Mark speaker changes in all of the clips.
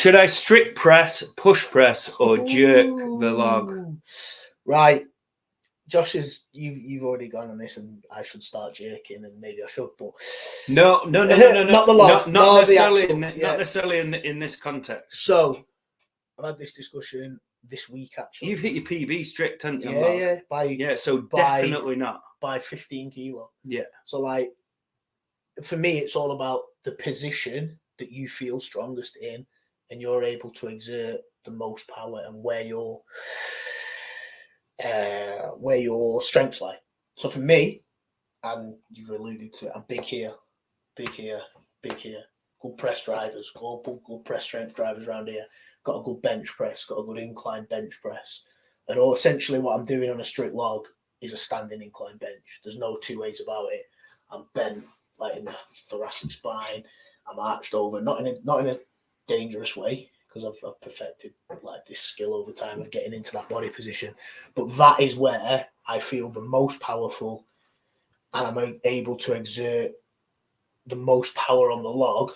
Speaker 1: Should I strict press, push press, or jerk the log?
Speaker 2: Right. Josh, you've already gone on this, and I should start jerking, and maybe I should, but
Speaker 1: no.
Speaker 2: Not the log,
Speaker 1: not necessarily.
Speaker 2: the
Speaker 1: Not necessarily in this context.
Speaker 2: So, I've had this discussion this week actually.
Speaker 1: You've hit your PB strict, haven't you?
Speaker 2: So
Speaker 1: definitely not
Speaker 2: by 15 kilo.
Speaker 1: Yeah.
Speaker 2: So like, for me, it's all about the position that you feel strongest in, and you're able to exert the most power, and where your strengths lie. So for me, and you've alluded to it, I'm big here. Good press drivers, good press strength drivers around here. Got a good bench press, got a good incline bench press. And essentially what I'm doing on a strict log is a standing incline bench. There's no two ways about it. I'm bent like in the thoracic spine. I'm arched over, not in a dangerous way, because I've perfected like this skill over time of getting into that body position. But that is where I feel the most powerful, and I'm able to exert the most power on the log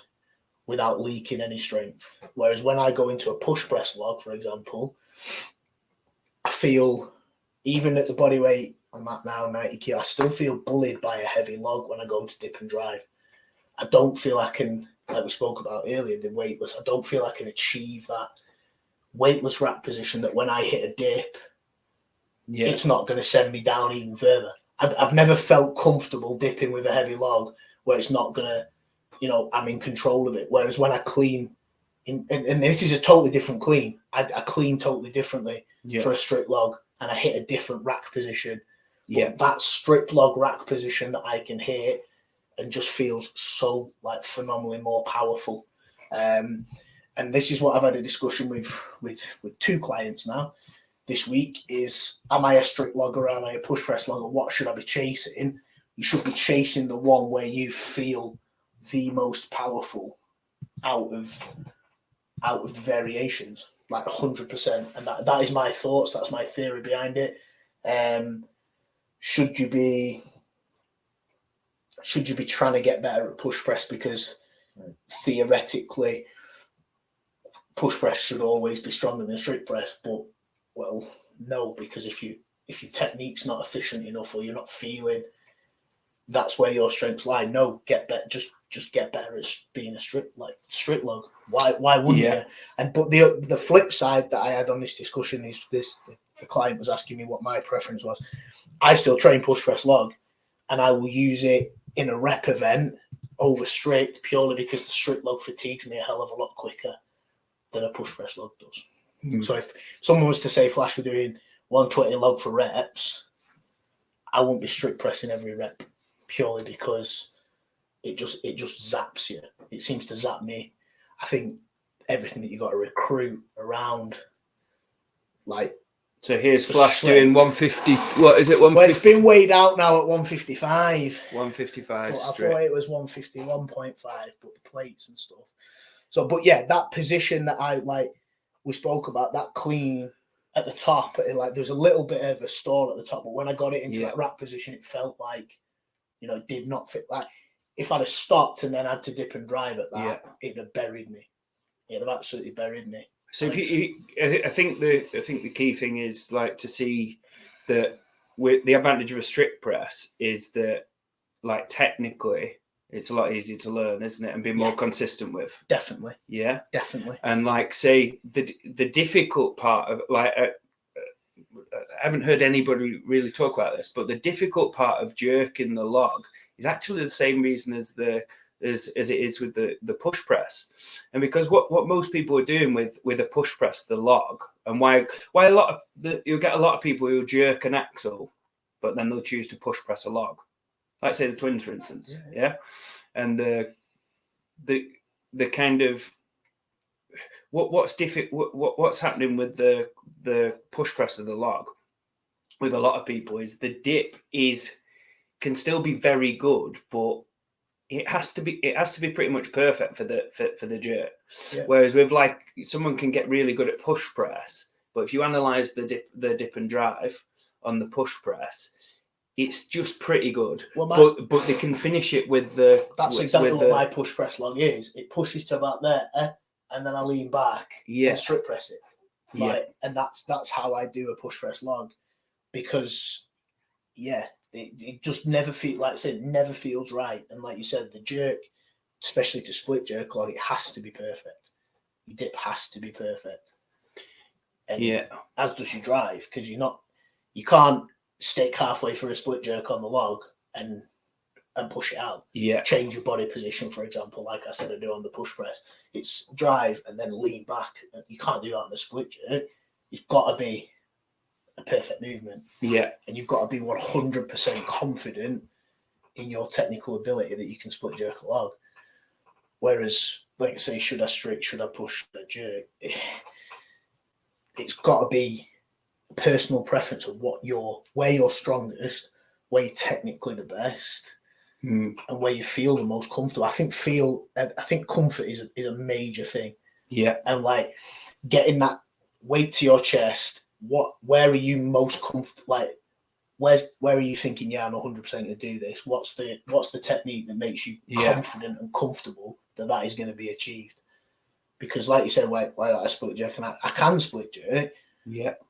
Speaker 2: without leaking any strength. Whereas when I go into a push press log, for example, I feel, even at the body weight I'm at now, 90 kilo, I still feel bullied by a heavy log when I go to dip and drive. I don't feel I can, like we spoke about earlier, the weightless, I don't feel I can achieve that weightless rack position that when I hit a dip, it's not going to send me down even further. I've never felt comfortable dipping with a heavy log where it's not going to, I'm in control of it. Whereas when I clean, and this is a totally different clean, I clean totally differently for a strict log, and I hit a different rack position. But that strict log rack position that I can hit and just feels so like phenomenally more powerful. And this is what I've had a discussion with two clients now this week is, am I a strict logger, am I a push press logger? What should I be chasing? You should be chasing the one where you feel the most powerful out of the variations, like 100%. And that is my thoughts. That's my theory behind it. Should you be trying to get better at push press? Because theoretically, push press should always be stronger than strict press. But well, no, because if your technique's not efficient enough, or you're not feeling that's where your strengths lie, no, get better. Just get better at being a strict log. Why wouldn't you? But the flip side that I had on this discussion is this: the client was asking me what my preference was. I still train push press log, and I will use it in a rep event over strict, purely because the strict log fatigues me a hell of a lot quicker than a push press log does. So if someone was to say, Flash, we're doing 120 log for reps, I wouldn't be strict pressing every rep, purely because it just zaps you. It seems to zap me. I think everything that you got to recruit around, like.
Speaker 1: So here's Flash doing 150. What is it? 150?
Speaker 2: Well, it's been weighed out now at 155.
Speaker 1: 155.
Speaker 2: I thought it was 151.5, but the plates and stuff. So, but yeah, that position that we spoke about, that clean at the top, there's a little bit of a stall at the top, but when I got it into that rack position, it felt like, it did not fit. Like, if I'd have stopped and then had to dip and drive at that, it'd have buried me. It'd have absolutely buried me.
Speaker 1: So I think the key thing is to see that the advantage of a strict press is that technically it's a lot easier to learn, isn't it, and be more consistent with.
Speaker 2: Definitely.
Speaker 1: Yeah,
Speaker 2: definitely.
Speaker 1: And say the difficult part of I haven't heard anybody really talk about this, but the difficult part of jerking the log is actually the same reason as it is with the push press. And because what most people are doing with a push press, the log, and why you'll get a lot of people who jerk an axle, but then they'll choose to push press a log. Like say the twins, for instance. Yeah. And the kind of what's happening with the push press of the log with a lot of people is the dip can still be very good, but it has to be pretty much perfect for the jerk. Whereas with someone can get really good at push press, but if you analyze the dip and drive on the push press, it's just pretty good. Well, but they can finish it with the.
Speaker 2: That's exactly what my push press log is. It pushes to about there, and then I lean back and strict press it. And that's how I do a push press log, because it just never feels, like I said, it never feels right. And like you said, the jerk, especially to split jerk log, it has to be perfect. Your dip has to be perfect. And as does your drive, because you can't stick halfway through a split jerk on the log and push it out. Change your body position, for example, like I said I do on the push press. It's drive and then lean back. You can't do that on the split jerk. You've got to be a perfect movement. And you've got to be 100% confident in your technical ability that you can split jerk a log. Whereas, like I say, should I strict, should I push a jerk? It's got to be personal preference of where you're strongest, where you're technically the best, and where you feel the most comfortable. I think comfort is a major thing. And like getting that weight to your chest, where are you most comfortable? Like where are you thinking, I'm 100% to do this? What's the technique that makes you confident and comfortable that is going to be achieved? Because like you said, why don't I split jerk? And I can split jerk,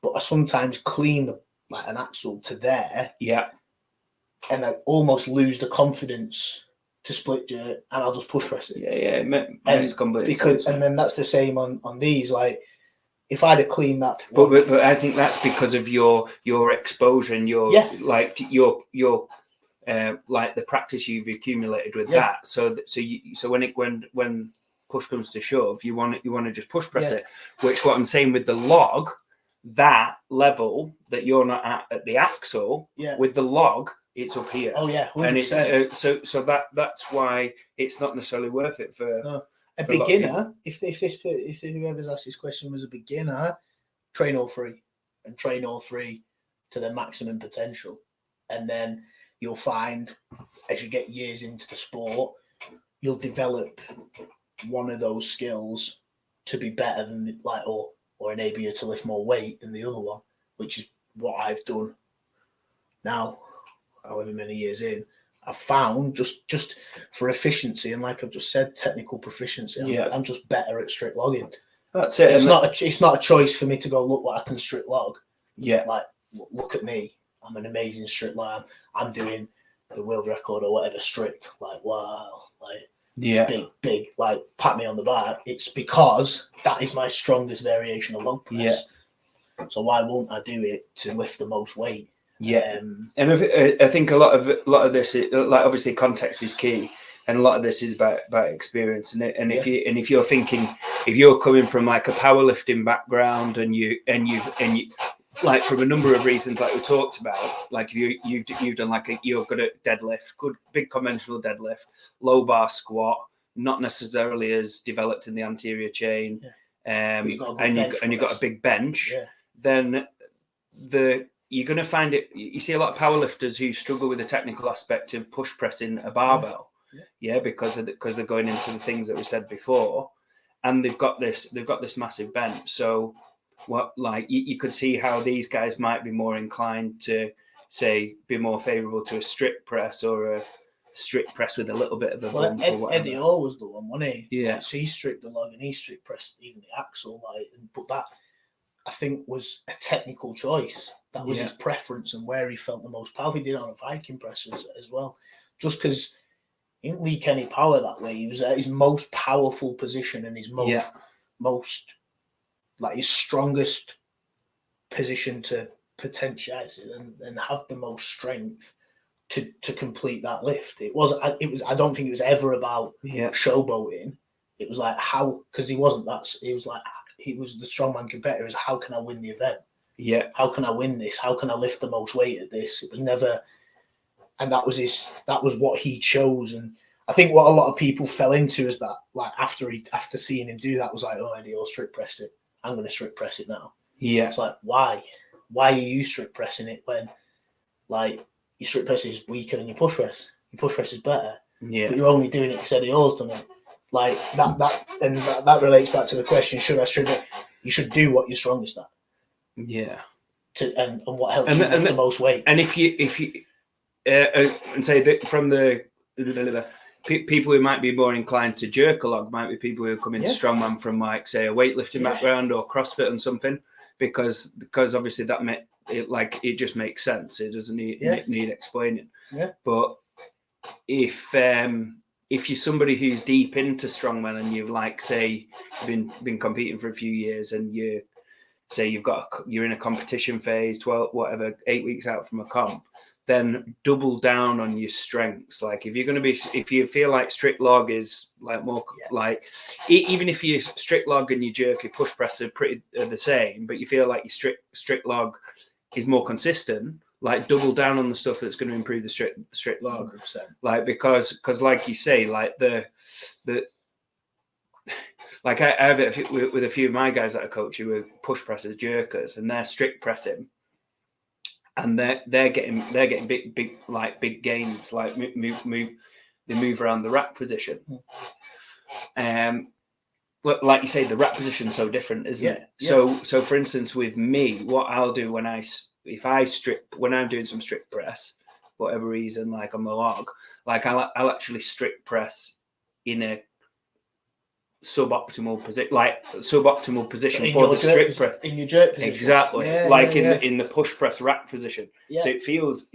Speaker 2: but I sometimes clean an axle to there, and I almost lose the confidence to split jerk, and I'll just push press it.
Speaker 1: It's completely
Speaker 2: because, and then that's the same on these. Like if I'd have cleaned that,
Speaker 1: but I think that's because of your exposure and your like the practice you've accumulated with that. So when push comes to shove, you want to just push press it. Which what I'm saying with the log, that level that you're not at the axle, with the log, it's up here.
Speaker 2: 100%.
Speaker 1: And it's so that's why it's not necessarily worth it for
Speaker 2: a beginner. If whoever's asked this question was a beginner, train all three to their maximum potential, and then you'll find as you get years into the sport, you'll develop one of those skills to be better than or enable you to lift more weight than the other one, which is what I've done now, however many years in. I've found just for efficiency and, like I've just said, technical proficiency. I'm just better at strict logging.
Speaker 1: That's it.
Speaker 2: It's not a choice for me to go look what I can strict log.
Speaker 1: Like
Speaker 2: look at me. I'm an amazing strict log. I'm doing the world record or whatever strict. Like wow, big, like pat me on the back. It's because that is my strongest variation of log press. So why won't I do it to lift the most weight?
Speaker 1: And I think a lot of this, like obviously context is key, and a lot of this is about experience. And if you're thinking, if you're coming from like a powerlifting background and you like from a number of reasons like we talked about, like you've done you're good at deadlift, good big conventional deadlift, low bar squat, not necessarily as developed in the anterior chain, and you've got a big bench, then you're going to find it. You see a lot of powerlifters who struggle with the technical aspect of push pressing a barbell, because they're going into the things that we said before, and they've got this massive bench. So you could see how these guys might be more inclined to be more favourable to a strict press or a strict press with a little bit of a bump or whatever.
Speaker 2: Eddie Hall was the one, wasn't he?
Speaker 1: Yeah.
Speaker 2: So he strict the log and he strict pressed even the axle, but that I think was a technical choice. That was his preference and where he felt the most powerful. He did it on a Viking press as well, just because he didn't leak any power that way. He was at his most powerful position and his most like his strongest position to potentialize it and have the most strength to complete that lift. It was. I don't think it was ever about showboating. It was like how, because he wasn't that. He was like, he was the strongman competitor. Is how can I win the event? How can I win this? How can I lift the most weight at this? It was never, and that was what he chose. And I think what a lot of people fell into is that, like after seeing him do that, was like, oh, Eddie, I'll strict press it. I'm going to strict press it now. It's like, why? Why are you strict pressing it when, like, your strict press is weaker than your push press? Your push press is better. But you're only doing it because Eddie Hall's done it. Like that relates back to the question: should I strict it? You should do what you're strongest at. And what helps you lift the most weight.
Speaker 1: And if you and say that from the people who might be more inclined to jerk a log might be people who come into strongman from like say a weightlifting background or CrossFit and something, because obviously that it just makes sense. It doesn't need explaining.
Speaker 2: Yeah.
Speaker 1: But if you're somebody who's deep into strongman and you've like say been competing for a few years and you're in a competition phase, 8 weeks out from a comp, then double down on your strengths. Like if you feel like strict log is like more like, even if you strict log and your jerk, your push press are the same, but you feel like your strict log is more consistent, like double down on the stuff that's going to improve the strict log.
Speaker 2: 100%.
Speaker 1: Like because like you say, like the like I have it with a few of my guys that I coach who are push pressers, jerkers, and they're strict pressing, and they're getting big gains, like they move around the rack position. Well, like you say, the rack position's so different, isn't it? Yeah. So for instance, with me, what I'll do when I'm doing some strict press, whatever reason, like on the log, like I'll actually strict press in a suboptimal position for the strict press
Speaker 2: in your jerk position.
Speaker 1: Exactly, in the push press rack position. Yeah. So it feels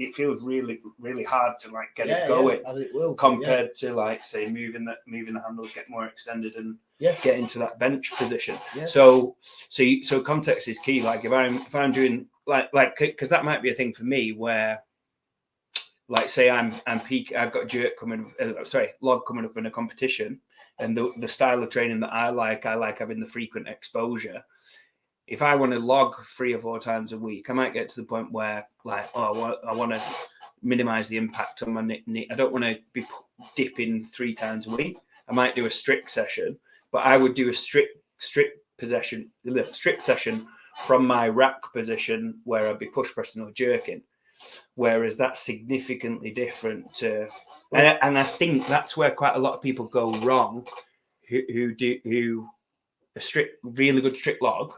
Speaker 1: really really hard to like get it going,
Speaker 2: as it will
Speaker 1: compared to like say moving the handles, get more extended and get into that bench position. Yeah. So context is key. Like if I'm doing like because that might be a thing for me where, like say I'm peak, I've got jerk log coming up in a competition. And the style of training that I like having the frequent exposure. If I want to log 3 or 4 times a week, I might get to the point where like, I want to minimize the impact on my knee. I don't want to be dipping 3 times a week. I might do a strict session, but I would do a strict session from my rack position where I'd be push pressing or jerking. Whereas that's significantly different to, and I think that's where quite a lot of people go wrong, who do a really good strict log,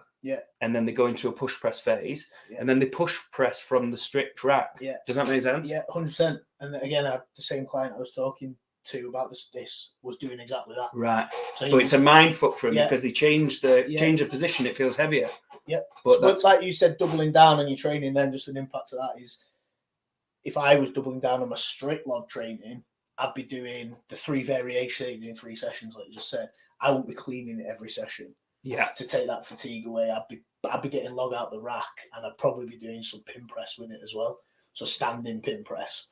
Speaker 1: and then they go into a push press phase, and then they push press from the strict rack. Yeah, does that make sense?
Speaker 2: Yeah, 100%. And again, I had the same client I was talking to about this was doing exactly that.
Speaker 1: Right. So it's a mind fuck for him because they change the position. It feels heavier.
Speaker 2: Yeah. But like you said, doubling down on your training, then just an impact of that is, if I was doubling down on my strict log training, I'd be doing the 3 variations, doing 3 sessions, like you just said. I won't be cleaning it every session. Yeah. To take that fatigue away, I'd be getting log out the rack, and I'd probably be doing some pin press with it as well. So standing pin press,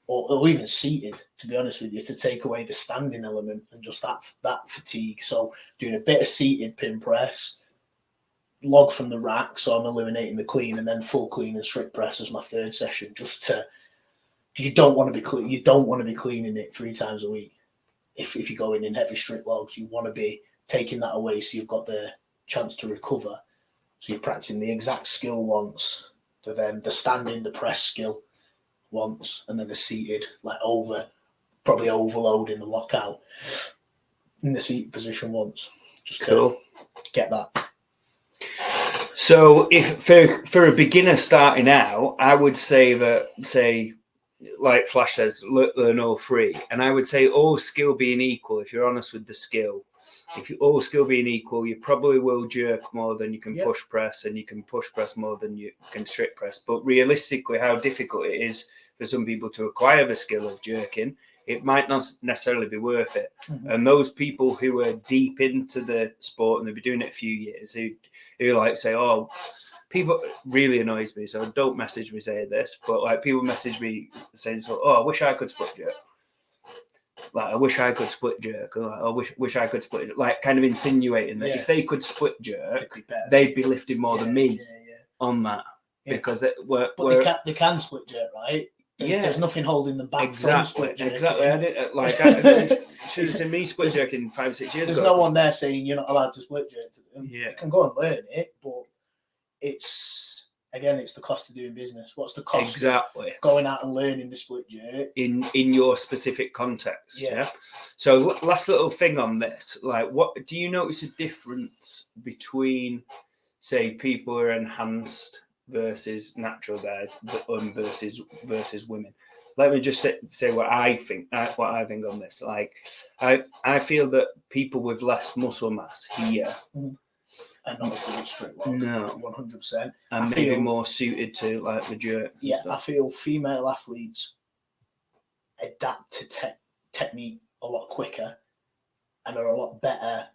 Speaker 2: or even seated, to be honest with you, to take away the standing element and just that fatigue. So doing a bit of seated pin press, log from the rack, so I'm eliminating the clean, and then full clean and strict press as my 3rd session, just to. You don't want to be clean. You don't want to be cleaning it 3 times a week. If you're going in heavy strict logs, you want to be taking that away so you've got the chance to recover. So you're practicing the exact skill once, then the standing, the press skill once, and then the seated, like probably overloading the lockout in the seated position once. Just to get that.
Speaker 1: So if for a beginner starting out, I would say that like Flash says, learn all 3. And I would say all skill being equal, if you're honest with the skill, all skill being equal, you probably will jerk more than you can push press, and you can push press more than you can strict press. But realistically, how difficult it is for some people to acquire the skill of jerking, it might not necessarily be worth it. Mm-hmm. And those people who are deep into the sport and they've been doing it a few years, who like say, people really annoys me, so don't message me saying this, but like people message me saying, I wish I could split jerk. Like, I wish I could split jerk. Or like, I wish I could split jerk. Like, kind of insinuating that if they could split jerk, they'd be lifting more than me on that. Yeah. Because
Speaker 2: they can split jerk, right? There's nothing holding them back from split jerk.
Speaker 1: Exactly. I should have seen me split jerking 5 or 6 years
Speaker 2: ago. There's no one there saying you're not allowed to split jerk to them. Yeah. You can go and learn it, but it's the cost of doing business. What's the cost of going out and learning the split jerk
Speaker 1: in your specific context? Yeah. So last little thing on this, like, what do you notice a difference between, say, people who are enhanced versus natural guys versus women? let me just say what I think. What I think on this. Like, I feel that people with less muscle mass here
Speaker 2: are not as good at strict log.
Speaker 1: No,
Speaker 2: 100%.
Speaker 1: and maybe more suited to like the jerks.
Speaker 2: Yeah, I feel female athletes adapt to technique a lot quicker and are a lot better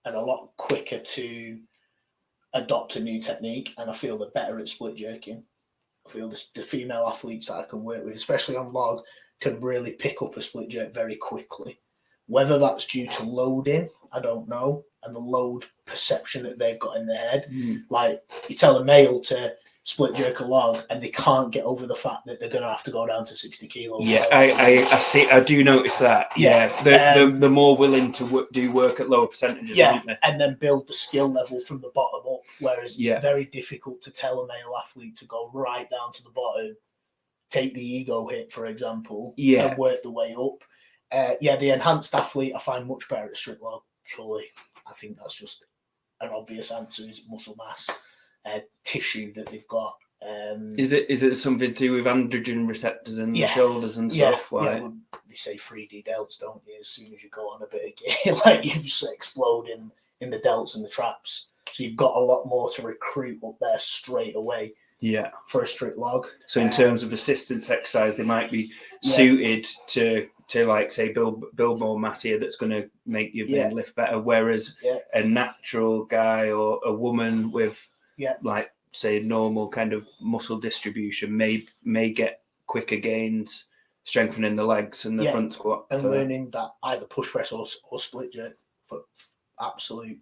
Speaker 2: and a lot quicker to adopt a new technique. And I feel they're better at split jerking. I feel the female athletes that I can work with, especially on log, can really pick up a split jerk very quickly. Whether that's due to loading, I don't know, and the load perception that they've got in their head. Like, you tell a male to split jerk a log and they can't get over the fact that they're going to have to go down to 60 kilos.
Speaker 1: Yeah, I see. I do notice that. Yeah, they're more willing to do work at lower percentages, aren't they?
Speaker 2: And then build the skill level from the bottom up. Whereas it's very difficult to tell a male athlete to go right down to the bottom, take the ego hit, for example, and work the way up. The enhanced athlete I find much better at strict log. Surely, I think that's just an obvious answer: is muscle mass. Tissue that they've got.
Speaker 1: Is it something to do with androgen receptors in the shoulders and stuff?
Speaker 2: Yeah, well, they say 3D delts, don't you? As soon as you go on a bit of gear, like, you just explode in the delts and the traps. So you've got a lot more to recruit up there straight away. Yeah, for a strict log.
Speaker 1: So in terms of assistance exercise, they might be suited to like say build more mass here that's going to make your lift better. Whereas a natural guy or a woman with like say normal kind of muscle distribution may get quicker gains strengthening the legs and the front squat
Speaker 2: and learning that either push press or split jerk for absolute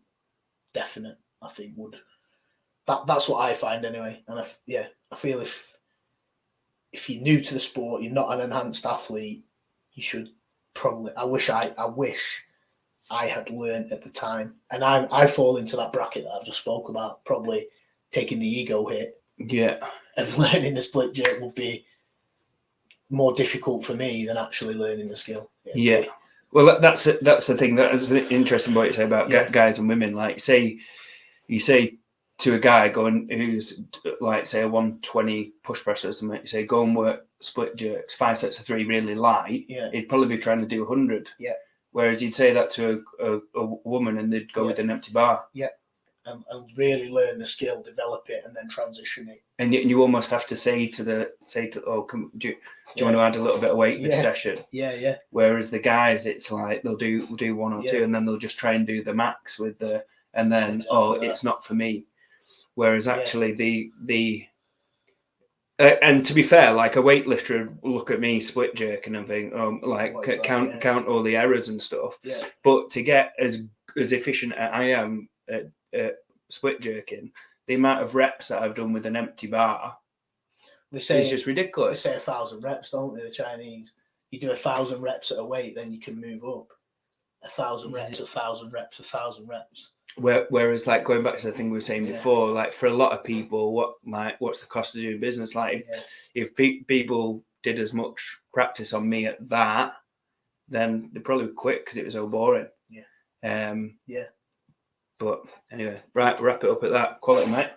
Speaker 2: definite. I think would that's what I find anyway. And I feel if you're new to the sport, you're not an enhanced athlete, you should probably. I wish I had learned at the time, and I fall into that bracket that I've just spoke about. Probably taking the ego hit, and learning the split jerk would be more difficult for me than actually learning the skill.
Speaker 1: Well, that's the thing. That's an interesting point to say about guys and women. Like, you say to a guy going who's like say a 120 push press or something, you say go and work split jerks, 5 sets of 3 really light. He'd probably be trying to do 100. Whereas you'd say that to a woman and they'd go with an empty bar.
Speaker 2: And really learn the skill, develop it, and then transition it.
Speaker 1: And you almost have to say to do you want to add a little bit of weight this session? Whereas the guys, it's like they'll do 1 or 2, and then they'll just try and do the max with and then it's not for me. Whereas actually the and to be fair, like a weightlifter will look at me split jerking and think, count all the errors and stuff. But to get as efficient as I am at split jerking, the amount of reps that I've done with an empty bar is just ridiculous.
Speaker 2: They say 1,000 reps, don't they? The Chinese, you do 1,000 reps at a weight, then you can move up. 1,000 reps, 1,000 reps, 1,000 reps.
Speaker 1: Whereas, like going back to the thing we were saying before, like for a lot of people, what's the cost of doing business? Like if people did as much practice on me at that, then they probably would quit because it was so boring. But anyway, right, wrap it up at that. Quality, mate.